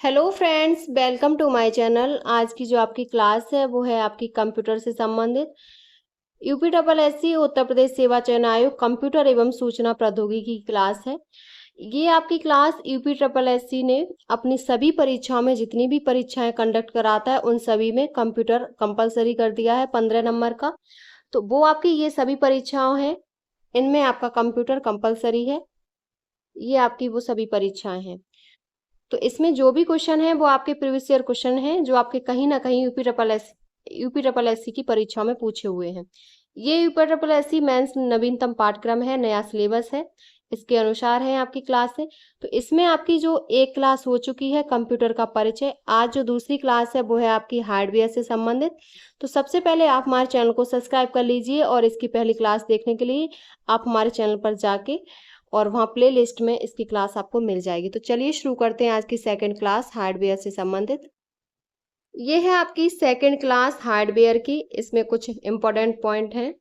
Hello friends, welcome to my channel. आज की जो आपकी क्लास है वो है आपकी कंप्यूटर से संबंधित UP double S C Uttar Pradesh सेवा चयन आयोग कंप्यूटर एवं सूचना प्रौद्योगिकी की क्लास है। ये आपकी class UP triple S C ने अपनी सभी परीक्षाओं में जितनी भी परीक्षाएं कंडक्ट कराता है उन सभी में कंप्यूटर कंपलसरी कर दिया है 15 नंबर का। तो वो आपकी ये सभी परीक्षाओं हैं, इनमें आपका कंप्यूटर कंपलसरी है। ये आपकी वो सभी परीक्षाएं हैं। तो इसमें जो भी क्वेश्चन है वो आपके प्रीवियस ईयर क्वेश्चन है जो आपके कहीं ना कहीं यूपी ट्रिपल एस सी की परीक्षा में पूछे हुए हैं। ये UP triple S C mains नवीनतम पाठ्यक्रम है, नया सिलेबस है, इसके अनुसार है आपकी क्लास है। तो इसमें आपकी जो एक क्लास हो चुकी है कंप्यूटर का परिचय, आज जो दूसरी क्लास है वो है आपकी हार्डवेयर से संबंधित। तो सबसे पहले आप हमारे चैनल को सब्सक्राइब कर लीजिए और इसकी पहली क्लास देखने के लिए आप हमारे चैनल पर जाके और वहाँ प्ले लिस्ट में इसकी क्लास आपको मिल जाएगी। तो चलिए शुरू करते हैं आज की सेकंड क्लास हार्डवेयर से संबंधित। ये है आपकी सेकंड क्लास हार्डवेयर की, इसमें कुछ इंपॉर्टेंट पॉइंट हैं।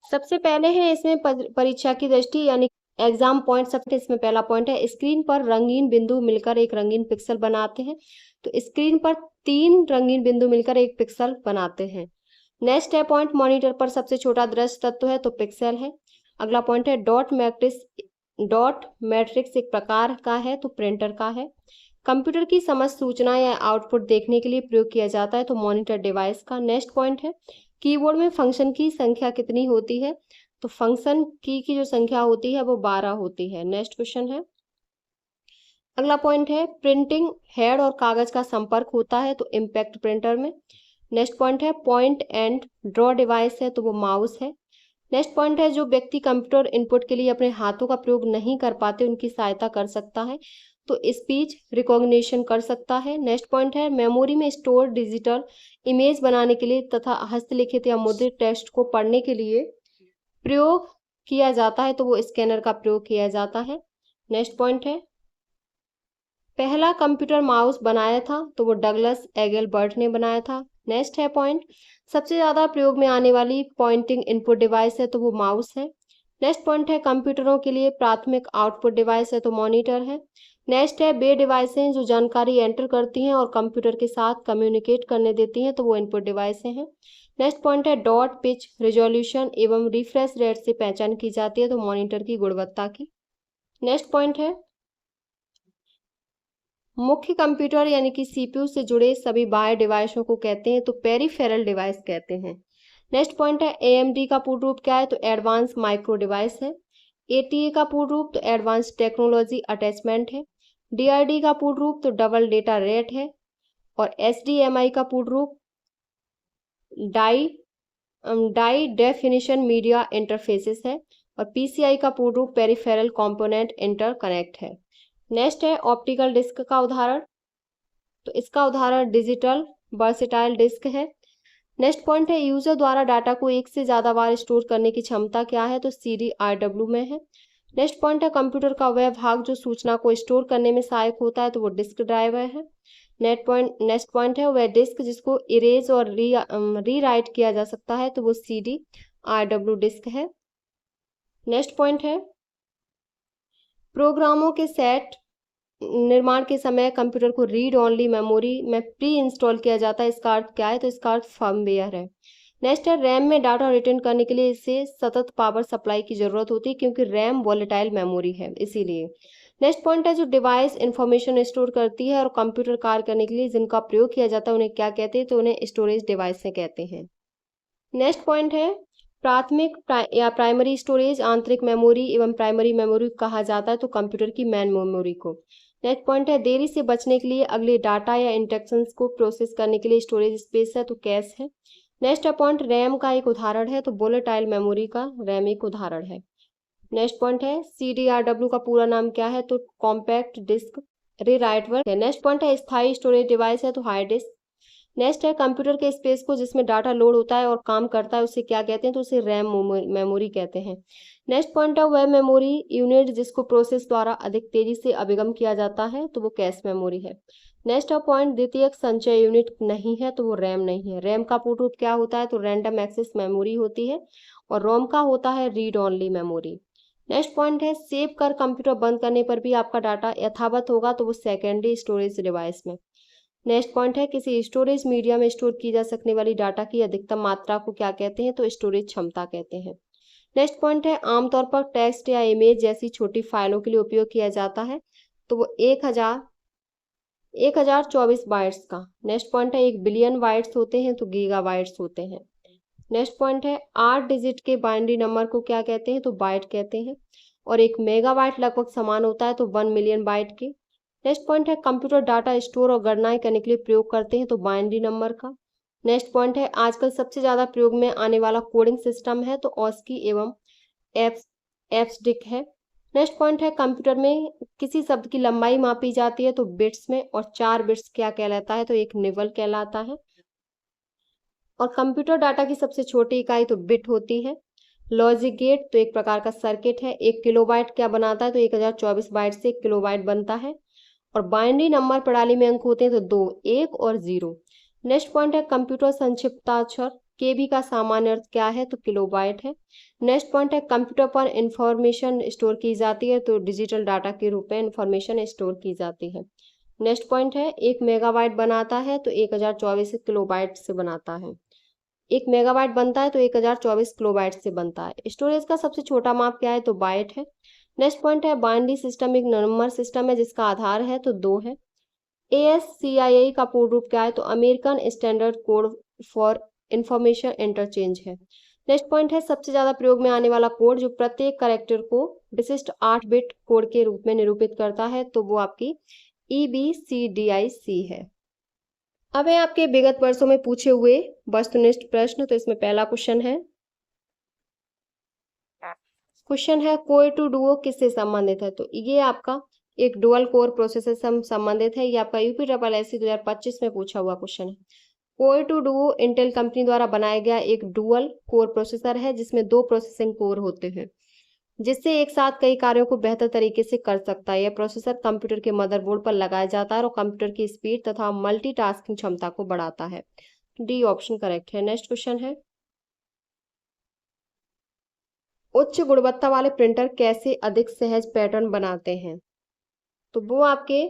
सबसे पहले है इसमें परीक्षा की दृष्टि यानी एग्जाम पॉइंट। सबसे इसमें पहला पॉइंट है स्क्रीन पर रंगीन बिंदु मिलकर एक रंगीन पिक्सल बनाते हैं। तो स्क्रीन पर 3 रंगीन बिंदु मिलकर एक पिक्सल बनाते हैं। नेक्स्ट है पॉइंट मॉनिटर पर सबसे छोटा दृश्य तत्व है तो पिक्सल है। अगला पॉइंट है डॉट मैट्रिक्स एक प्रकार का है तो प्रिंटर का है। कंप्यूटर की समस्त सूचना या आउटपुट देखने के लिए प्रयोग किया जाता है तो मॉनिटर डिवाइस का। नेक्स्ट पॉइंट है कीबोर्ड में फंक्शन की संख्या कितनी होती है तो फंक्शन की जो संख्या होती है वो 12 होती है। नेक्स्ट क्वेश्चन है, अगला पॉइंट है प्रिंटिंग हेड और कागज का संपर्क होता है तो इम्पैक्ट प्रिंटर में। नेक्स्ट पॉइंट है पॉइंट एंड ड्रॉ डिवाइस है तो वो माउस है। नेक्स्ट पॉइंट है जो व्यक्ति कंप्यूटर इनपुट के लिए अपने हाथों का प्रयोग नहीं कर पाते उनकी सहायता कर सकता है तो स्पीच रिकॉग्निशन कर सकता है। नेक्स्ट पॉइंट है मेमोरी में स्टोर डिजिटल इमेज बनाने के लिए तथा हस्तलिखित या मुद्रित टेक्स्ट को पढ़ने के लिए प्रयोग किया जाता है तो वो स्कैनर का प्रयोग किया जाता है। नेक्स्ट पॉइंट है पहला कंप्यूटर माउस बनाया था तो वो डगलस एगलबर्ट ने बनाया था। नेक्स्ट है पॉइंट सबसे ज्यादा प्रयोग में आने वाली पॉइंटिंग इनपुट डिवाइस है तो वो माउस है। नेक्स्ट पॉइंट है कंप्यूटरों के लिए प्राथमिक आउटपुट डिवाइस है तो मॉनिटर है। नेक्स्ट है वे डिवाइस हैं जो जानकारी एंटर करती हैं और कंप्यूटर के साथ कम्युनिकेट करने देती हैं तो वो इनपुट डिवाइस हैं। नेक्स्ट पॉइंट है डॉट पिच रिजोल्यूशन एवं रिफ्रेश रेट से पहचान की जाती है तो मॉनिटर की गुणवत्ता की। नेक्स्ट पॉइंट है मुख्य कंप्यूटर यानी कि सीपीयू से जुड़े सभी बाह्य डिवाइसों को कहते हैं तो पेरिफेरल डिवाइस कहते हैं। नेक्स्ट पॉइंट है एएमडी का पूर्ण रूप क्या है तो एडवांस माइक्रो डिवाइस है। एटीए का पूर्ण रूप तो एडवांस टेक्नोलॉजी अटैचमेंट है। डीआरडी का पूर्ण रूप तो डबल डेटा रेट है। और एचडीएमआई का पूर्ण रूप high high definition media interfaces है। और पीसीआई का पूर्ण रूप पेरिफेरल कंपोनेंट इंटरकनेक्ट है। नेक्स्ट है ऑप्टिकल डिस्क का उदाहरण, तो इसका उदाहरण डिजिटल वर्सेटाइल डिस्क है। नेक्स्ट पॉइंट है यूजर द्वारा डाटा को एक से ज्यादा बार स्टोर करने की क्षमता क्या है तो CDRW में है। नेक्स्ट पॉइंट है कंप्यूटर का वह भाग जो सूचना को स्टोर करने में सहायक होता है तो वो डिस्क ड्राइव है। नेक्स्ट पॉइंट है वह डिस्क जिसको इरेज और री राइट किया जा सकता है तो वो CDRW डिस्क है। नेक्स्ट पॉइंट है प्रोग्रामों के सेट निर्माण के समय कंप्यूटर को रीड ओनली मेमोरी में प्री इंस्टॉल किया जाता है, इसका अर्थ क्या है तो इसका अर्थ फर्मवेयर है। नेक्स्ट है रैम में डाटा रिटर्न करने के लिए इसे सतत पावर सप्लाई की जरूरत होती है क्योंकि रैम वॉलेटाइल मेमोरी है इसीलिए। नेक्स्ट पॉइंट है जो डिवाइस इंफॉर्मेशन स्टोर करती है और कंप्यूटर कार्य करने के लिए जिनका प्रयोग किया जाता है उन्हें क्या कहते हैं तो उन्हें स्टोरेज डिवाइस से कहते हैं। नेक्स्ट पॉइंट है या प्राइमरी स्टोरेज आंतरिक मेमोरी एवं प्राइमरी मेमोरी कहा जाता है तो कंप्यूटर की मेन मेमोरी को। नेक्स्ट पॉइंट है देरी से बचने के लिए अगले डाटा या इंस्ट्रक्शंस को प्रोसेस करने के लिए स्टोरेज स्पेस है तो कैश है। नेक्स्ट पॉइंट रैम का एक उदाहरण है तो वोलेटाइल मेमोरी का रैम एक उदाहरण है। नेक्स्ट पॉइंट है CDRW का पूरा नाम क्या है तो कॉम्पैक्ट डिस्क रीराइटेबल है। नेक्स्ट पॉइंट है स्थायी स्टोरेज डिवाइस है तो हार्ड डिस्क। नेक्स्ट है कंप्यूटर के स्पेस को जिसमें डाटा लोड होता है और काम करता है उसे क्या कहते हैं तो उसे रैम मेमोरी कहते हैं। नेक्स्ट पॉइंट है वह मेमोरी यूनिट जिसको प्रोसेस द्वारा अधिक तेजी से अभिगम किया जाता है तो वो कैश मेमोरी है। नेक्स्ट पॉइंट द्वितीयक संचय यूनिट नहीं है तो वो रैम नहीं है। रैम का पूर्ण रूप क्या होता है तो रैंडम एक्सेस मेमोरी होती है और रोम का होता है read only memory. Next point है सेव कर कंप्यूटर बंद करने पर भी आपका डाटा यथावत होगा, तो वो सेकेंडरी स्टोरेज डिवाइस में। नेक्स्ट पॉइंट है किसी स्टोरेज मीडिया में स्टोर की जा सकने वाली डाटा की अधिकतम मात्रा को क्या कहते हैं, तो स्टोरेज क्षमता कहते हैं। नेक्स्ट पॉइंट है आमतौर पर टेक्स्ट या इमेज जैसी छोटी फाइलों के लिए उपयोग किया जाता है, तो वो 1024 बाइट्स का। नेक्स्ट पॉइंट है 1 बिलियन बाइट्स होते हैं तो गीगा बाइट्स होते हैं। नेक्स्ट पॉइंट है 8 डिजिट के बाइनरी नंबर को क्या कहते हैं, तो बाइट कहते हैं। और 1 मेगाबाइट लगभग समान होता है तो 1 मिलियन बाइट के। नेक्स्ट पॉइंट है कंप्यूटर डाटा स्टोर और गणनाएं करने के लिए प्रयोग करते हैं, तो बाइनरी नंबर का। नेक्स्ट पॉइंट है आजकल सबसे ज़्यादा प्रयोग में आने वाला कोडिंग सिस्टम है, तो ऑस्की एवं एप्सडिक है। नेक्स्ट पॉइंट है कंप्यूटर में किसी शब्द की लंबाई मापी जाती है तो बिट्स में, और 4 बिट्स क्या कहलाता है, तो एक निबल कहलाता है। और कंप्यूटर डाटा की सबसे छोटी इकाई तो बिट होती है। लॉजिक गेट तो एक प्रकार का सर्किट है। 1 किलोबाइट क्या बनाता है, तो 1024 बाइट से 1 किलोबाइट बनता है। और बाइनरी नंबर प्रणाली में अंक होते हैं तो 2, 1 और 0। नेक्स्ट पॉइंट है कंप्यूटर संक्षिप्ताक्षर केबी का सामान्य अर्थ क्या है, तो किलोबाइट है। नेक्स्ट पॉइंट है कंप्यूटर पर इंफॉर्मेशन स्टोर की जाती है तो डिजिटल डाटा के रूप में इंफॉर्मेशन स्टोर की जाती है। नेक्स्ट पॉइंट है 1 मेगाबाइट बनाता है तो 1024 किलोबाइट से बनाता है। 1 मेगाबाइट बनता है तो 1024 किलोबाइट से बनता है। स्टोरेज का सबसे छोटा माप क्या है, तो बाइट है। नेक्स्ट पॉइंट है बाइनरी सिस्टम एक नंबर सिस्टम है जिसका आधार है तो 2 है। ASCII का पूर्ण रूप क्या है, तो American standard code for information interchange है। नेक्स्ट पॉइंट है सबसे ज्यादा प्रयोग में आने वाला कोड जो प्रत्येक कैरेक्टर को विशिष्ट 8 बिट कोड के रूप में निरूपित करता है, तो वो आपकी EBCDIC है। अब है आपके विगत वर्षों में पूछे हुए वस्तुनिष्ठ प्रश्न। तो इसमें पहला क्वेश्चन है कोई टू डुओ किससे संबंधित है, तो ये आपका एक डुअल कोर प्रोसेसर से संबंधित है। ये आपका UPSSC 2025 में पूछा हुआ क्वेश्चन है। कोई टू डुओ इंटेल कंपनी द्वारा बनाया गया एक डुअल कोर प्रोसेसर है जिसमें 2 प्रोसेसिंग कोर होते हैं, जिससे एक साथ कई कार्यों को बेहतर तरीके से कर सकता है। यह प्रोसेसर कंप्यूटर के मदरबोर्ड पर लगाया जाता है और कंप्यूटर की स्पीड तथा मल्टीटास्किंग क्षमता को बढ़ाता है। डी ऑप्शन करेक्ट है। नेक्स्ट क्वेश्चन है उच्च गुणवत्ता वाले प्रिंटर कैसे अधिक सहज पैटर्न बनाते हैं, तो वो आपके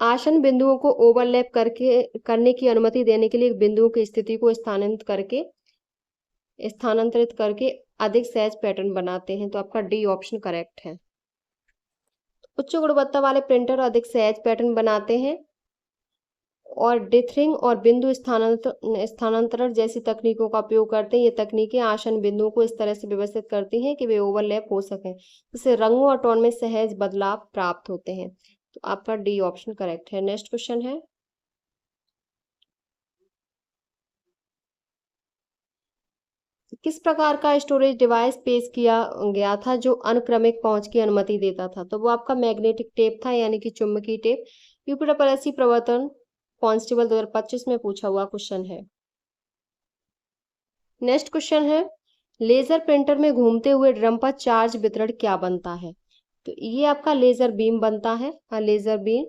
आसन बिंदुओं को ओवरलैप करने की अनुमति देने के लिए बिंदुओं की स्थिति को स्थानांतरित करके अधिक सहज पैटर्न बनाते हैं, तो आपका डी ऑप्शन करेक्ट है। उच्च गुणवत्ता वाले प्रिंटर अधिक सहज पैटर्न बनाते हैं और डिथरिंग और बिंदु स्थानांतरण जैसी तकनीकों का उपयोग करते हैं। ये तकनीकें आसन बिंदुओं को इस तरह से व्यवस्थित करती हैं कि वे ओवरलैप हो सकें, जिससे रंगों और टोन में सहज बदलाव प्राप्त होते हैं, तो आपका डी ऑप्शन करेक्ट है। नेक्स्ट क्वेश्चन है किस प्रकार का स्टोरेज डिवाइस पेश किया गया था जो अनुक्रमिक पहुंच की अनुमति देता था, तो वो आपका मैग्नेटिक टेप था, यानी कि चुंबकीय टेप। UPSSC प्रवर्तन कांस्टेबल 2025 में पूछा हुआ क्वेश्चन है। नेक्स्ट क्वेश्चन है लेजर प्रिंटर में घूमते हुए ड्रम पर चार्ज वितरण क्या बनता है, तो ये आपका लेजर बीम बनता है। हाँ, laser beam,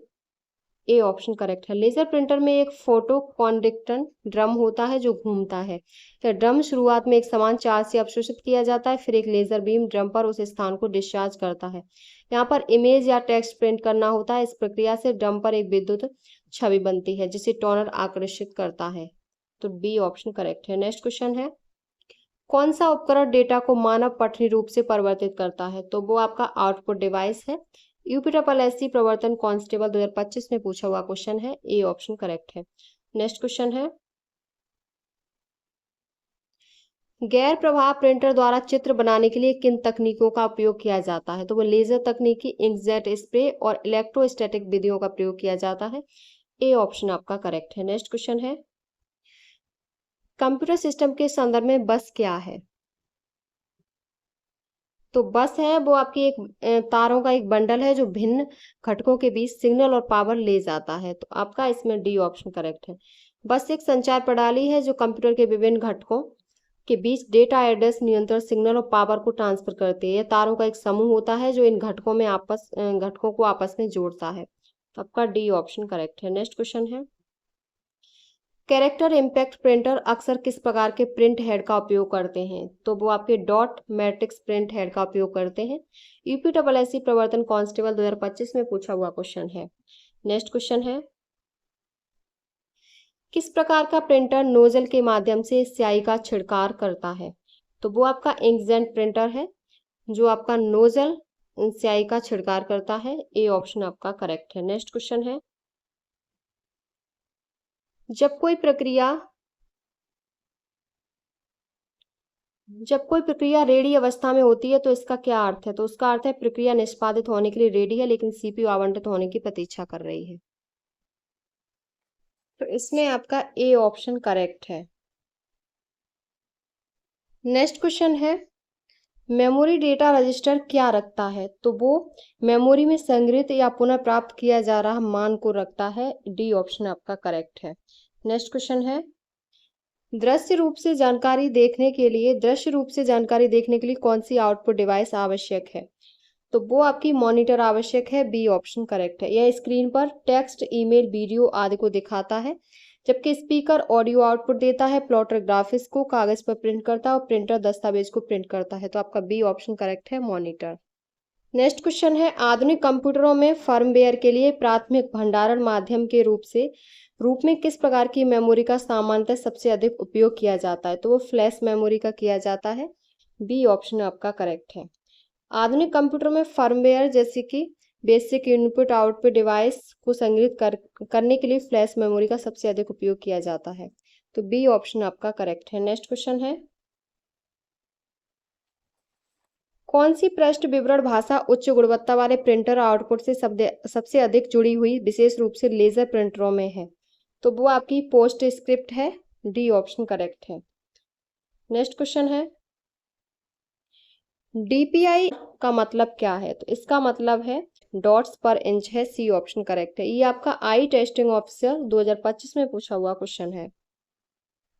A option correct है। लेजर प्रिंटर में एक फोटो कॉन्डक्टन ड्रम होता है जो घूमता है। तो ड्रम शुरुआत में एक समान चार्ज से अवशोषित किया जाता है, फिर एक लेजर बीम ड्रम पर उस स्थान को डिस्चार्ज करता है। यहाँ पर इमेज या टेक्स्ट प्रिंट करना होता है। इस प्रक्रिया से ड्रम पर एक विद्युत छवि बनती है जिसे टोनर आकर्षित करता है, तो बी ऑप्शन करेक्ट है। नेक्स्ट क्वेश्चन है कौन सा उपकरण डेटा को मानव पठनी रूप से परिवर्तित करता है, तो वो आपका आउटपुट डिवाइस है। UPSSC प्रवर्तन कांस्टेबल 2025 में पूछा हुआ क्वेश्चन है, ए ऑप्शन करेक्ट है। नेक्स्ट क्वेश्चन है गैर प्रवाह प्रिंटर द्वारा चित्र बनाने के लिए किन तकनीकों का उपयोग किया जाता है, तो वो लेजर तकनीकी, इंकजेट स्प्रे और इलेक्ट्रोस्टैटिक विधियों का प्रयोग किया जाता है। ए ऑप्शन आपका करेक्ट है। नेक्स्ट क्वेश्चन है कंप्यूटर सिस्टम के संदर्भ में बस क्या है, तो बस है वो आपकी एक तारों का एक बंडल है जो भिन्न घटकों के बीच सिग्नल और पावर ले जाता है, तो आपका इसमें डी ऑप्शन करेक्ट है। बस एक संचार प्रणाली है जो कंप्यूटर के विभिन्न घटकों के बीच डेटा, एड्रेस, नियंत्रण, सिग्नल और पावर को ट्रांसफर करती है। यह तारों का एक समूह होता है जो इन घटकों को आपस में जोड़ता है, तो आपका डी ऑप्शन करेक्ट है। नेक्स्ट क्वेश्चन है कैरेक्टर इम्पैक्ट प्रिंटर अक्सर किस प्रकार के प्रिंट हेड का उपयोग करते हैं? तो वो आपके डॉट मैट्रिक्स प्रिंट हेड का उपयोग करते हैं। यूपीएससी प्रवर्तन कांस्टेबल 2025 में पूछा हुआ क्वेश्चन है। नेक्स्ट क्वेश्चन है, किस प्रकार का प्रिंटर नोजल के माध्यम से स्याही का छिड़काव करता है? तो वो आपका इंकजेट प्रिंटर है जो आपका नोजल स्याही का छिड़काव करता है। ए ऑप्शन आपका करेक्ट है। नेक्स्ट क्वेश्चन है, जब कोई प्रक्रिया रेडी अवस्था में होती है तो इसका क्या अर्थ है? तो उसका अर्थ है प्रक्रिया निष्पादित होने के लिए रेडी है लेकिन सीपीयू आवंटित होने की प्रतीक्षा कर रही है। तो इसमें आपका ए ऑप्शन करेक्ट है। नेक्स्ट क्वेश्चन है, मेमोरी डेटा रजिस्टर क्या रखता है? तो वो मेमोरी में संग्रहित या पुनः प्राप्त किया जा रहा मान को रखता है। डी ऑप्शन आपका करेक्ट है। नेक्स्ट क्वेश्चन है, दृश्य रूप से जानकारी देखने के लिए कौन सी आउटपुट डिवाइस आवश्यक है? तो वो आपकी मॉनिटर आवश्यक है। बी ऑप्शन करेक्ट है। यह स्क्रीन पर टेक्स्ट, ईमेल, वीडियो आदि को दिखाता है, जबकि स्पीकर ऑडियो आउटपुट देता है, प्लॉटर ग्राफिक्स को कागज पर प्रिंट करता है और प्रिंटर दस्तावेज को प्रिंट करता है। तो आपका बी ऑप्शन करेक्ट है, मॉनिटर। नेक्स्ट क्वेश्चन है, आधुनिक कंप्यूटरों में फर्मवेयर के लिए प्राथमिक भंडारण माध्यम के रूप में किस प्रकार की मेमोरी का सामान्यतः सबसे अधिक उपयोग किया जाता है? तो वो फ्लैश मेमोरी का किया जाता है। बी ऑप्शन आपका करेक्ट है। आधुनिक कंप्यूटर में फर्मवेयर जैसे कि बेसिक इनपुट आउटपुट डिवाइस को संग्रहित करने के लिए फ्लैश मेमोरी का सबसे अधिक उपयोग किया जाता है। तो बी ऑप्शन आपका करेक्ट है। नेक्स्ट क्वेश्चन है, कौन सी पृष्ठ विवरण भाषा उच्च गुणवत्ता वाले प्रिंटर आउटपुट से सबसे अधिक जुड़ी हुई विशेष रूप से लेजर प्रिंटरों में है? तो वो आपकी पोस्ट स्क्रिप्ट है। डी ऑप्शन करेक्ट है। नेक्स्ट क्वेश्चन है, डीपीआई का मतलब क्या है? तो इसका मतलब है डॉट्स पर इंच है। सी ऑप्शन करेक्ट है। ये आपका आई टेस्टिंग ऑफिसर 2025 में पूछा हुआ क्वेश्चन है।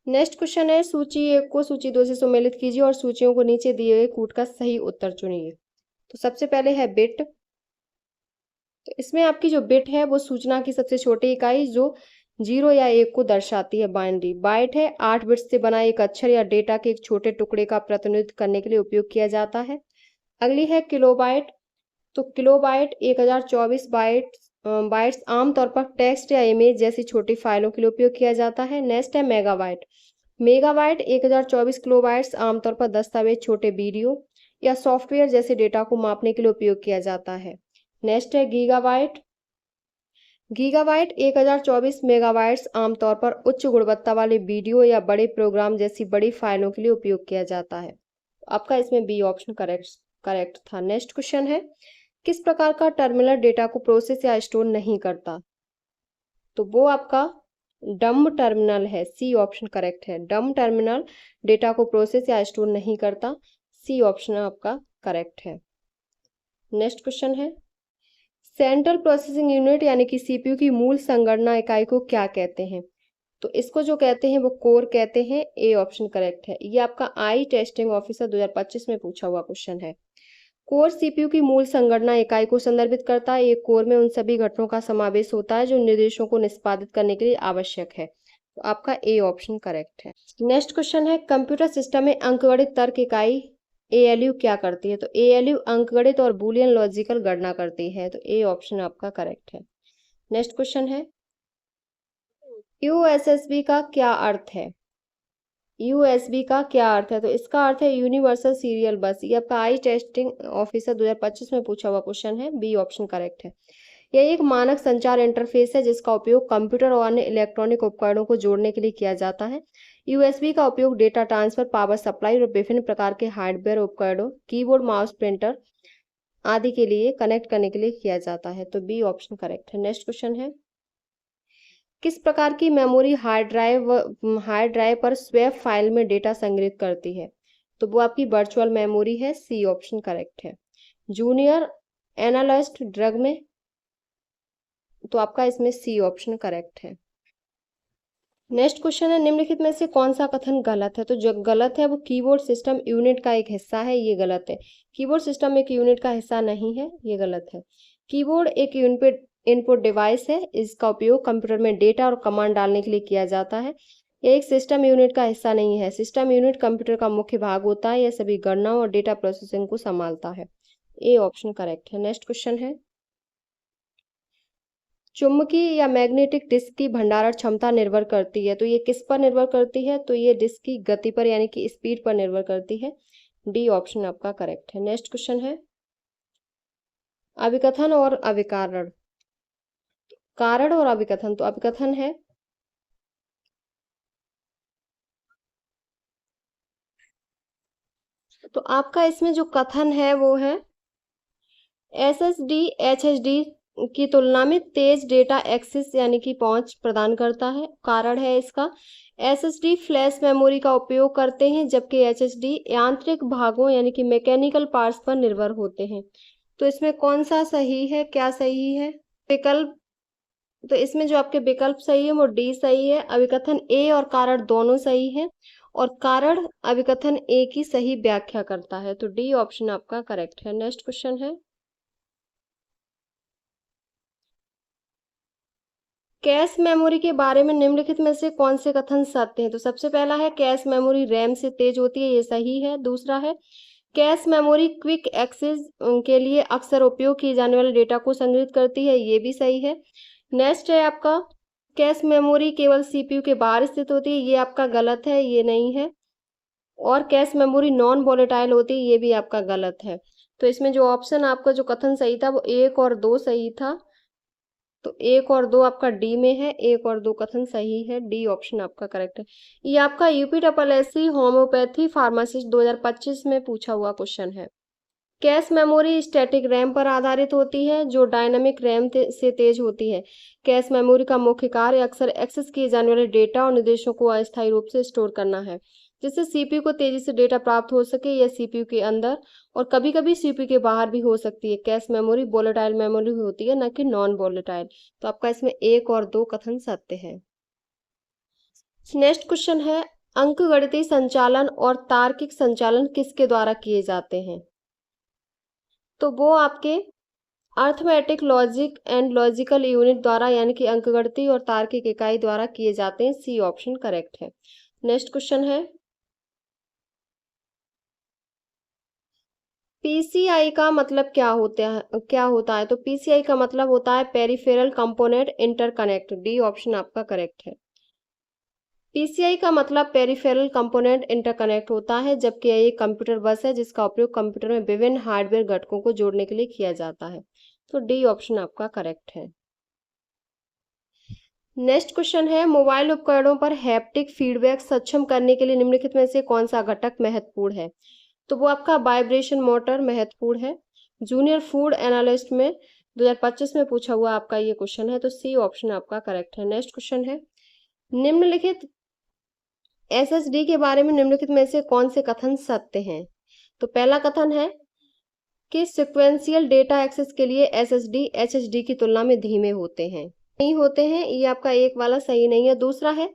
नेक्स्ट क्वेश्चन है, सूची 1 को सूची 2 से सम्मिलित कीजिए और सूचियों को नीचे दिए गए कूट का सही उत्तर चुनिए। तो सबसे पहले है बिट। तो इसमें आपकी जो बिट है वो सूचना की सबसे छोटी इकाई जो 0 या 1 को दर्शाती है। बाइनरी बाइट है 8 बिट्स से बना एक अक्षर या डेटा के एक छोटे टुकड़े का प्रतिनिधित्व करने के लिए उपयोग किया जाता है। अगली है किलोबाइट। तो किलोबाइट 1024 बाइट्स आमतौर पर टेक्स्ट या इमेज जैसी छोटी फाइलों के लिए उपयोग किया जाता है। नेक्स्ट है मेगाबाइट। मेगाबाइट 1024 किलोबाइट्स आमतौर पर दस्तावेज, छोटे वीडियो या सॉफ्टवेयर जैसे डेटा को मापने के लिए उपयोग किया जाता है। नेक्स्ट है गीगाबाइट। गीगाबाइट 1024 मेगाबाइट्स आमतौर पर उच्च गुणवत्ता वाले वीडियो या बड़े प्रोग्राम जैसी बड़ी फाइलों के लिए उपयोग किया जाता है। आपका इसमें बी ऑप्शन करेक्ट था। नेक्स्ट क्वेश्चन है, किस प्रकार का टर्मिनल डेटा को प्रोसेस या स्टोर नहीं करता? तो वो आपका डम्ब टर्मिनल है। सी ऑप्शन करेक्ट है। डम्ब टर्मिनल डेटा को प्रोसेस या स्टोर नहीं करता। सी ऑप्शन आपका करेक्ट है। नेक्स्ट क्वेश्चन है, सेंट्रल प्रोसेसिंग यूनिट यानी कि सीपीयू की मूल संगणना इकाई को क्या कहते हैं? तो इसको जो कहते हैं वो कोर कहते हैं। ए ऑप्शन करेक्ट है। ये आपका आई टेस्टिंग ऑफिसर 2025 में पूछा हुआ क्वेश्चन है। कोर सीपीयू की मूल संगणना इकाई को संदर्भित करता है। एक कोर में उन सभी घटकों का समावेश होता है जो निर्देशों को निष्पादित करने के लिए आवश्यक है। तो आपका ए ऑप्शन करेक्ट है। नेक्स्ट क्वेश्चन है, कंप्यूटर सिस्टम में अंकगणित तर्क इकाई एएलयू क्या करती है? तो एएलयू अंकगणित और बूलियन लॉजिकल गणना करती है। तो ए ऑप्शन आपका करेक्ट है। नेक्स्ट क्वेश्चन है, यूएसएसबी का क्या अर्थ है? यूएसबी का क्या अर्थ है? तो इसका अर्थ है यूनिवर्सल सीरियल बस। ये आपका आई टेस्टिंग ऑफिसर 2025 में पूछा हुआ क्वेश्चन है। बी ऑप्शन करेक्ट है। यह एक मानक संचार इंटरफेस है जिसका उपयोग कंप्यूटर और अन्य इलेक्ट्रॉनिक उपकरणों को जोड़ने के लिए किया जाता है। यूएसबी का उपयोग डेटा ट्रांसफर, पावर सप्लाई और विभिन्न प्रकार के हार्डवेयर उपकरणों, कीबोर्ड, माउस, प्रिंटर आदि के लिए कनेक्ट करने के लिए किया जाता है। तो बी ऑप्शन करेक्ट है। नेक्स्ट क्वेश्चन है, किस प्रकार की मेमोरी हार्ड ड्राइव पर स्वैप फाइल में डेटा संग्रहित करती है? तो वो आपकी वर्चुअल मेमोरी है। सी ऑप्शन करेक्ट है। जूनियर एनालिस्ट ड्रग में, तो आपका इसमें सी ऑप्शन करेक्ट है। नेक्स्ट क्वेश्चन है, निम्नलिखित में से कौन सा कथन गलत है? तो जो गलत है वो कीबोर्ड सिस्टम यूनिट का एक हिस्सा है। ये गलत है। कीबोर्ड सिस्टम एक यूनिट का हिस्सा नहीं है। ये गलत है। कीबोर्ड एक इनपुट डिवाइस है। इसका उपयोग कंप्यूटर में डेटा और कमांड डालने के लिए किया जाता है। यह एक सिस्टम यूनिट का हिस्सा नहीं है। सिस्टम यूनिट कंप्यूटर का मुख्य भाग होता है। यह सभी गणनाओं और डेटा प्रोसेसिंग को संभालता है। ए ऑप्शन करेक्ट है। नेक्स्ट क्वेश्चन है, चुंबकीय या मैग्नेटिक डिस्क की भंडारण क्षमता निर्भर करती है, तो ये किस पर निर्भर करती है? तो ये डिस्क की गति पर यानी कि स्पीड पर निर्भर करती है। डी ऑप्शन आपका करेक्ट है। नेक्स्ट क्वेश्चन है, अभिकथन और अभिकारण। कारण और अभिकथन, तो अभिकथन है तो आपका इसमें जो कथन है वो है एसएसडी एचएसडी की तुलना में तेज डेटा एक्सेस यानी कि पहुंच प्रदान करता है। कारण है इसका, एसएसडी फ्लैश मेमोरी का उपयोग करते हैं जबकि एचएसडी यांत्रिक भागों यानी कि मैकेनिकल पार्ट्स पर निर्भर होते हैं। तो इसमें कौन सा सही है, क्या सही है? विकल्प, तो इसमें जो आपके विकल्प सही है वो डी सही है। अभिकथन ए और कारण दोनों सही है और कारण अभिकथन ए की सही व्याख्या करता है। तो डी ऑप्शन आपका करेक्ट है। नेक्स्ट क्वेश्चन है, कैश मेमोरी के बारे में निम्नलिखित में से कौन से कथन सत्य हैं? तो सबसे पहला है कैश मेमोरी रैम से तेज होती है, ये सही है। दूसरा है कैश मेमोरी क्विक एक्सेस के लिए अक्सर उपयोग किए जाने वाले डेटा को संग्रहित करती है, ये भी सही है। नेक्स्ट है आपका कैश मेमोरी केवल सीपीयू के बाहर स्थित होती है, ये आपका गलत है, ये नहीं है। और कैश मेमोरी नॉन वोलेटाइल होती है, ये भी आपका गलत है। तो इसमें जो ऑप्शन आपका जो कथन सही था वो 1 और 2 सही था। तो 1 और 2 आपका डी में है, 1 और 2 कथन सही है। डी ऑप्शन आपका करेक्ट है। ये आपका यूपीएससी होम्योपैथी फार्मासिस्ट 2025 में पूछा हुआ क्वेश्चन है। कैश मेमोरी स्टैटिक रैम पर आधारित होती है जो डायनामिक रैम से तेज होती है। कैश मेमोरी का मुख्य कार्य अक्सर एक्सेस किए जाने वाले डेटा और निर्देशों को अस्थायी रूप से स्टोर करना है, जिससे सीपीयू को तेजी से डेटा प्राप्त हो सके। यह सीपीयू के अंदर और कभी कभी सीपीयू के बाहर भी हो सकती है। कैश मेमोरी वोलेटाइल मेमोरी होती है, न कि नॉन वोलेटाइल। तो आपका इसमें 1 और 2 कथन सत्य है। नेक्स्ट क्वेश्चन है, अंकगणितीय संचालन और तार्किक संचालन किसके द्वारा किए जाते हैं? तो वो आपके arithmetic logic and logical unit द्वारा यानी कि अंकगणितीय और तार्किक इकाई द्वारा किए जाते हैं। सी ऑप्शन करेक्ट है। नेक्स्ट क्वेश्चन है, पीसीआई का मतलब क्या होता है? तो पीसीआई का मतलब होता है peripheral component interconnect. D option आपका करेक्ट है। पीसीआई का मतलब पेरिफेरल कंपोनेंट इंटरकनेक्ट होता है, जबकि यह एक कंप्यूटर बस है जिसका उपयोग कंप्यूटर में विभिन्न हार्डवेयर घटकों को जोड़ने के लिए किया जाता है। तो डी ऑप्शन आपका करेक्ट है। नेक्स्ट क्वेश्चन है, मोबाइल उपकरणों पर हैप्टिक फीडबैक सक्षम करने के लिए निम्नलिखित में से कौन सा घटक महत्वपूर्ण है? तो वो आपका वाइब्रेशन मोटर महत्वपूर्ण है। जूनियर फूड एनालिस्ट में 2025 में पूछा हुआ आपका ये क्वेश्चन है। तो सी ऑप्शन आपका करेक्ट है। नेक्स्ट क्वेश्चन है, निम्नलिखित एसएसडी के बारे में निम्नलिखित में से कौन से कथन सत्य हैं? तो पहला कथन है कि सिक्वेंशियल डेटा एक्सेस के लिए एसएसडी एचएसडी की तुलना में धीमे होते हैं, नहीं होते हैं, ये आपका एक वाला सही नहीं है। दूसरा है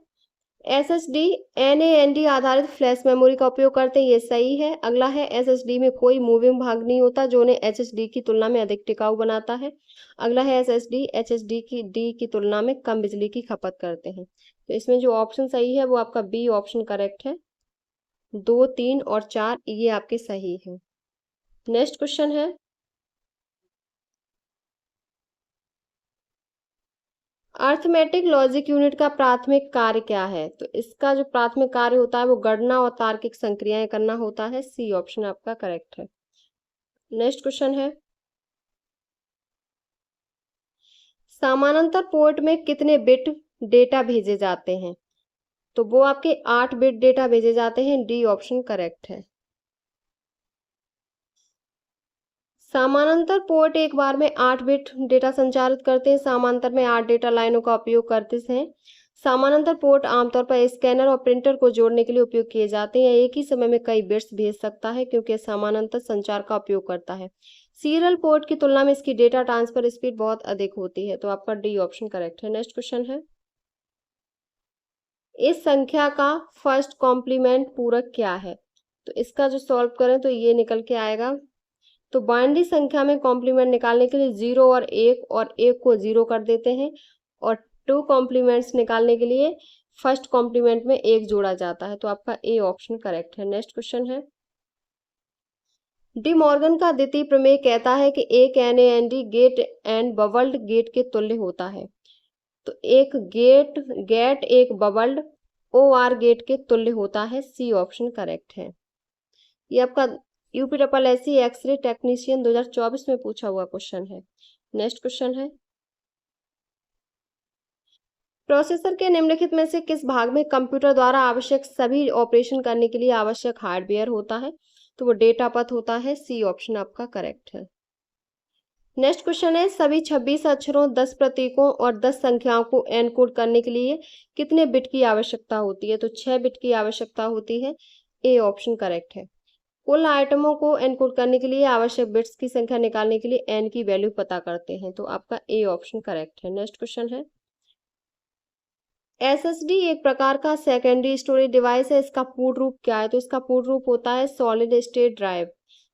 एसएसडी एनएनडी आधारित फ्लैश मेमोरी का उपयोग करते हैं, ये सही है। अगला है एसएसडी में कोई मूविंग भाग नहीं होता जो उन्हें एचएसडी की तुलना में अधिक टिकाऊ बनाता है। अगला है एसएसडी एचएसडी की तुलना में कम बिजली की खपत करते हैं। तो इसमें जो ऑप्शन सही है वो आपका बी ऑप्शन करेक्ट है। 2, 3 और 4 ये आपके सही है। नेक्स्ट क्वेश्चन है, अर्थमेटिक लॉजिक यूनिट का प्राथमिक कार्य क्या है? तो इसका जो प्राथमिक कार्य होता है वो गणना और तार्किक संक्रियाएं करना होता है। सी ऑप्शन आपका करेक्ट है। नेक्स्ट क्वेश्चन है, समानांतर पोर्ट में कितने बिट डेटा भेजे जाते हैं? तो वो आपके 8 बिट डेटा भेजे जाते हैं। डी ऑप्शन करेक्ट है। समानांतर पोर्ट एक बार में 8 बिट डेटा संचारित करते हैं। समांतर में 8 डेटा लाइनों का उपयोग करते हैं। समानांतर पोर्ट आमतौर पर स्कैनर और प्रिंटर को जोड़ने के लिए उपयोग किए जाते हैं। एक ही समय में कई बिट्स भेज सकता है क्योंकि समानांतर संचार का उपयोग करता है। सीरियल पोर्ट की तुलना में इसकी डेटा ट्रांसफर स्पीड बहुत अधिक होती है। तो आपका डी ऑप्शन करेक्ट है। नेक्स्ट क्वेश्चन है, इस संख्या का फर्स्ट कॉम्प्लीमेंट पूरक क्या है? तो इसका जो सॉल्व करें तो ये निकल के आएगा तो बाइनरी संख्या में कॉम्प्लीमेंट निकालने के लिए 0 और 1 को 0 कर देते हैं, और 2 कॉम्प्लीमेंट्स निकालने के लिए फर्स्ट कॉम्प्लीमेंट में 1 जोड़ा जाता है। तो आपका ए ऑप्शन करेक्ट है। नेक्स्ट क्वेश्चन है, डी मॉर्गन का द्वितीय प्रमेय कहता है कि एक NaND gate and bubbled gate के तुल्य होता है। तो एक गेट एक बबल्ड OR गेट के तुल्य होता है। सी ऑप्शन करेक्ट है। ये आपका UPSSC एक्सरे टेक्नीशियन 2024 में पूछा हुआ क्वेश्चन है। नेक्स्ट क्वेश्चन है, प्रोसेसर के निम्नलिखित में से किस भाग में कंप्यूटर द्वारा आवश्यक सभी ऑपरेशन करने के लिए आवश्यक हार्डवेयर होता है? तो वो डेटा पथ होता है। सी ऑप्शन आपका करेक्ट है। नेक्स्ट क्वेश्चन है, सभी 26 अक्षरों 10 प्रतीकों और 10 संख्याओं को एनकोड करने के लिए कितने बिट की आवश्यकता होती है? तो 6 बिट की आवश्यकता होती है। ए ऑप्शन करेक्ट है। कुल आइटमों को एनकोड करने के लिए आवश्यक बिट्स की संख्या निकालने के लिए एन की वैल्यू पता करते हैं। तो आपका ए ऑप्शन करेक्ट है। नेक्स्ट क्वेश्चन है, SSD एक प्रकार का सेकेंडरी स्टोरेज डिवाइस है, इसका पूर्ण रूप क्या है? तो इसका पूर्ण रूप होता है सॉलिड स्टेट ड्राइव।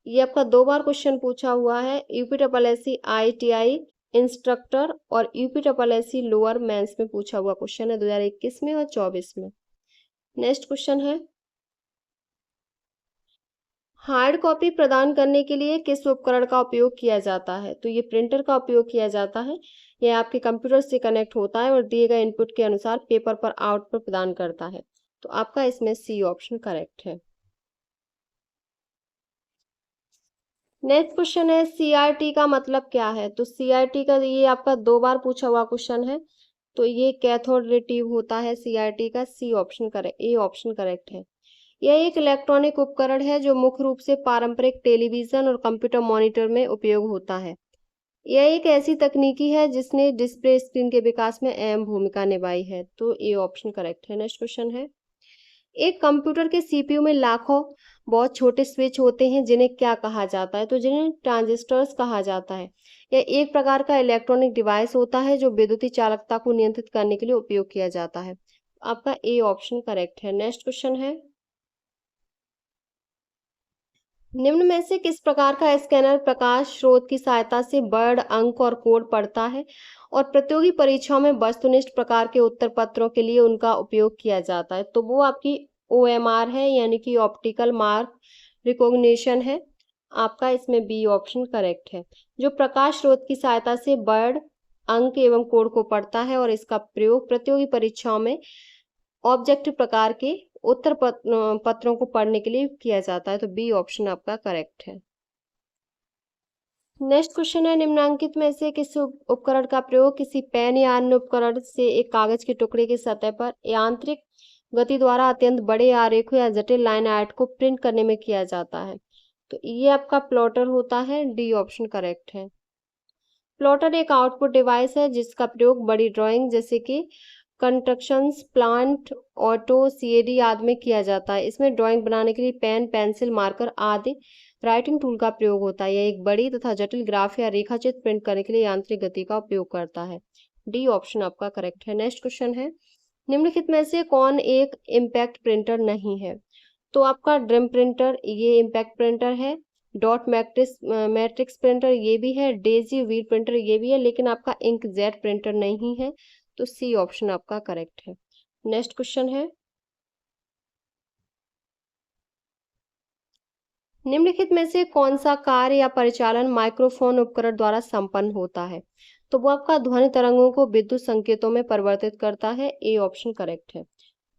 ये आपका 2 बार क्वेश्चन पूछा हुआ है, UPSSC IITI इंस्ट्रक्टर और UPSSC लोअर मेंस में पूछा हुआ क्वेश्चन है 2021 में और 24 में। नेक्स्ट क्वेश्चन है, हार्ड कॉपी प्रदान करने के लिए किस उपकरण का उपयोग किया जाता है? तो ये प्रिंटर का उपयोग किया जाता है। यह आपके कंप्यूटर से कनेक्ट होता है और दिए गए इनपुट के अनुसार पेपर पर आउटपुट प्रदान करता है। तो आपका इसमें सी ऑप्शन करेक्ट है। नेक्स्ट क्वेश्चन है, CRT का मतलब क्या है? तो CRT का ये आपका 2 बार पूछा हुआ क्वेश्चन है। तो ये कैथोड रे ट्यूब होता है CRT का। C option correct, A option correct है। यह एक इलेक्ट्रॉनिक उपकरण है जो मुख्य रूप से पारंपरिक टेलीविजन और कंप्यूटर मॉनिटर में उपयोग होता है। यह एक ऐसी तकनीकी है जिसने डिस्प्ले स्क्रीन के विकास में अहम भूमिका निभाई है। तो ए ऑप्शन करेक्ट है। नेक्स्ट क्वेश्चन है, एक कंप्यूटर के CPU में लाखों बहुत छोटे स्विच होते हैं जिन्हें क्या कहा जाता है? तो जिन्हें ट्रांजिस्टर्स कहा जाता है। यह एक प्रकार का इलेक्ट्रॉनिक डिवाइस होता है जो विद्युतीय चालकता को नियंत्रित करने के लिए उपयोग किया जाता है। आपका ए ऑप्शन करेक्ट है। नेक्स्ट क्वेश्चन है, निम्न में से किस प्रकार का स्कैनर प्रकाश स्रोत की सहायता से वर्ड, अंक और कोड पढ़ता है और प्रतियोगी परीक्षाओं में वस्तुनिष्ठ प्रकार के उत्तर पत्रों के लिए उनका उपयोग किया जाता है? तो वो आपकी OMR है, यानी कि ऑप्टिकल मार्क रिकॉग्निशन है। आपका इसमें बी ऑप्शन करेक्ट है। जो प्रकाश स्रोत की सहायता से वर्ड, अंक एवं कोड को पढ़ता है और इसका प्रयोग प्रतियोगी परीक्षाओं में ऑब्जेक्टिव प्रकार के उत्तर पत्रों को पढ़ने के लिए किया जाता है। तो बी ऑप्शन आपका करेक्ट है। नेक्स्ट क्वेश्चन है, निम्नांकित में से किस उपकरण का प्रयोग किसी पेन या अन्य उपकरण से एक कागज के टुकड़े की सतह पर यांत्रिक गति द्वारा अत्यंत बड़े आरेखों या जटिल लाइन आर्ट को प्रिंट करने में किया जाता है? तो ये आपका प्लॉटर होता है। डी ऑप्शन करेक्ट है। प्लॉटर एक आउटपुट डिवाइस है जिसका प्रयोग बड़ी ड्राइंग जैसे कि कंस्ट्रक्शंस, प्लांट, ऑटो, CAD आदि में किया जाता है। इसमें ड्राइंग बनाने के लिए पेन, पेंसिल, मार्कर आदि राइटिंग टूल का प्रयोग होता है। यह एक बड़ी तथा जटिल ग्राफ या रेखाचित्र प्रिंट करने के लिए यांत्रिक गति का उपयोग करता है। डी ऑप्शन आपका करेक्ट है। नेक्स्ट क्वेश्चन है, निम्नलिखित में से कौन एक इम्पैक्ट प्रिंटर नहीं है? तो आपका ड्रिम प्रिंटर ये इम्पैक्ट प्रिंटर है, डॉट मैट्रिक्स प्रिंटर ये भी है, डेजी व्हील प्रिंटर ये भी है, लेकिन आपका इंकजेट प्रिंटर नहीं है। तो सी ऑप्शन आपका करेक्ट है। नेक्स्ट क्वेश्चन है, निम्नलिखित में से कौन सा कार्य या परिचालन माइक्रोफोन उपकरण द्वारा संपन्न होता है? तो वो आपका ध्वनि तरंगों को विद्युत संकेतों में परिवर्तित करता है। ए ऑप्शन करेक्ट है।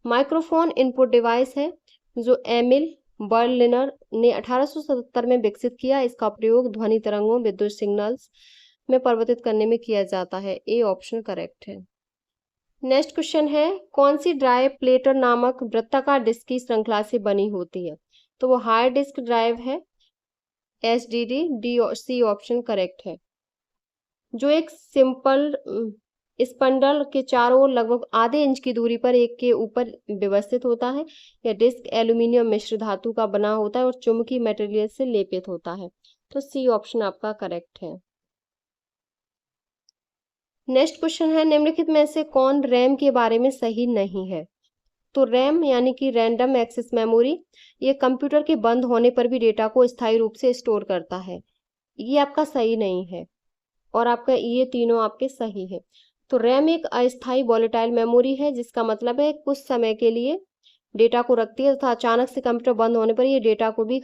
माइक्रोफोन इनपुट डिवाइस है जो एमिल बर्लिनर ने 1877 में विकसित किया। इसका प्रयोग ध्वनि तरंगों विद्युत सिग्नल्स में परिवर्तित करने में किया जाता है। ए ऑप्शन करेक्ट है। नेक्स्ट क्वेश्चन है, कौन सी ड्राइव प्लेटर नामक वृत्ताकार डिस्क की श्रृंखला से बनी होती है? तो वो हार्ड डिस्क ड्राइव है, HDD। D C option correct है। जो एक सिंपल स्पंडल के चारों ओर लगभग आधे इंच की दूरी पर एक के ऊपर व्यवस्थित होता है। यह डिस्क एल्यूमिनियम मिश्र धातु का बना होता है और चुंबकीय मटेरियल से लेपित होता है। तो सी ऑप्शन आपका करेक्ट है। नेक्स्ट क्वेश्चन है, निम्नलिखित में से कौन रैम के बारे में सही नहीं है? तो रैम यानी कि रैंडम एक्सेस मेमोरी, ये कंप्यूटर के बंद होने पर भी डेटा को स्थायी रूप से स्टोर करता है। ये आपका सही नहीं है और आपका ये तीनों आपके सही है। तो रैम एक अस्थायी वॉलेटाइल मेमोरी है, जिसका मतलब है कुछ समय के लिए डेटा को रखती है तथा अचानक से कंप्यूटर बंद होने पर ये डेटा भी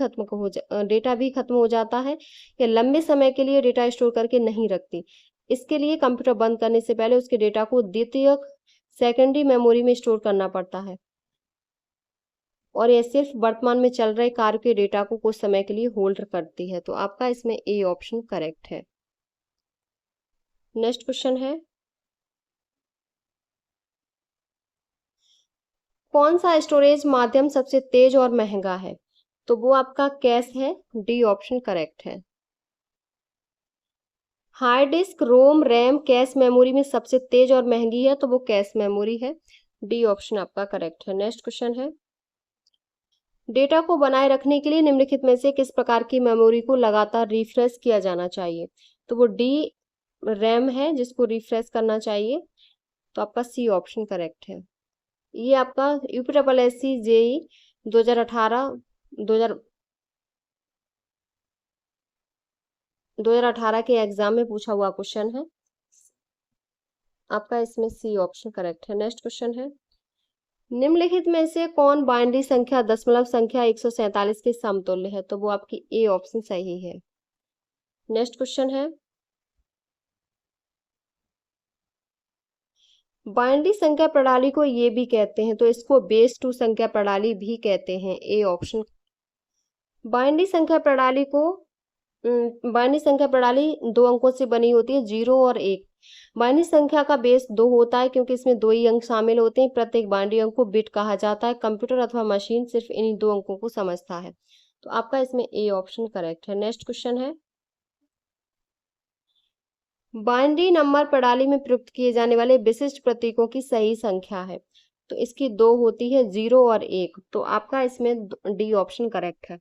खत्म हो जाता है या लंबे समय के लिए डेटा स्टोर करके नहीं रखती। इसके लिए कंप्यूटर बंद करने से पहले उसके डेटा को द्वितीयक सेकेंडरी मेमोरी में स्टोर करना पड़ता है और यह सिर्फ वर्तमान में चल रहे कार्य के डेटा को कुछ समय के लिए होल्ड करती है। तो आपका इसमें ए ऑप्शन करेक्ट है। नेक्स्ट क्वेश्चन है, कौन सा स्टोरेज माध्यम सबसे तेज और महंगा है? तो वो आपका कैश है, डी ऑप्शन करेक्ट है। हार्ड डिस्क, रोम, रैम कैश मेमोरी में सबसे तेज और महंगी है, तो वो कैश मेमोरी है, डी ऑप्शन आपका करेक्ट है। नेक्स्ट क्वेश्चन है, डेटा को बनाए रखने के लिए निम्नलिखित में से किस प्रकार की मेमोरी को लगातार रिफ्रेश किया जाना चाहिए? तो वो डी रैम है, जिसको रिफ्रेश करना चाहिए, तो आपका सी ऑप्शन करेक्ट है। ये आपका यूपीएससी जेई 2018 2018 के एग्जाम में पूछा हुआ क्वेश्चन है, आपका इसमें सी ऑप्शन करेक्ट है। नेक्स्ट क्वेश्चन है, निम्नलिखित में से कौन बाइनरी संख्या दशमलव संख्या 147 के समतुल्य है? तो वो आपकी ए ऑप्शन सही है। नेक्स्ट क्वेश्चन है, बाइनरी संख्या प्रणाली को ये भी कहते हैं, तो इसको बेस 2 संख्या प्रणाली भी कहते हैं, ए ऑप्शन। बाइनरी संख्या प्रणाली को बाइनरी संख्या प्रणाली 2 अंकों से बनी होती है, 0 और 1। बाइनरी संख्या का बेस 2 होता है क्योंकि इसमें 2 ही अंक शामिल होते हैं। प्रत्येक बाइनरी अंक को बिट कहा जाता है। कंप्यूटर अथवा मशीन सिर्फ इन्हीं 2 अंकों को समझता है। तो आपका इसमें ए ऑप्शन करेक्ट है। नेक्स्ट क्वेश्चन है, बाइनरी नंबर प्रणाली में प्रयुक्त किए जाने वाले विशिष्ट प्रतीकों की सही संख्या है? तो इसकी 2 होती है, 0 और 1। तो आपका इसमें डी ऑप्शन करेक्ट है।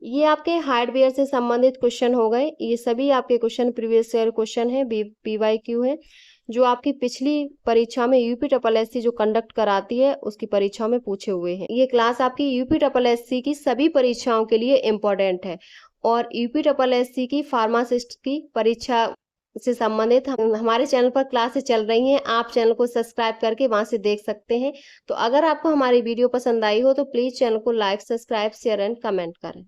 ये आपके हार्डवेयर से संबंधित क्वेश्चन हो गए। ये सभी आपके क्वेश्चन प्रीवियस ईयर क्वेश्चन है, पीवाईक्यू है, जो आपकी पिछली परीक्षा में यूपीएससी जो कंडक्ट कराती है उसकी परीक्षा में पूछे हुए हैं। ये क्लास आपकी यूपीएससी की सभी परीक्षाओं के लिए इम्पोर्टेंट है और यूपीएससी की फार्मासिस्ट की परीक्षा से संबंधित हमारे चैनल पर क्लासेस चल रही हैं। आप चैनल को सब्सक्राइब करके वहां से देख सकते हैं। तो अगर आपको हमारी वीडियो पसंद आई हो तो प्लीज चैनल को like, subscribe, share and comment करें।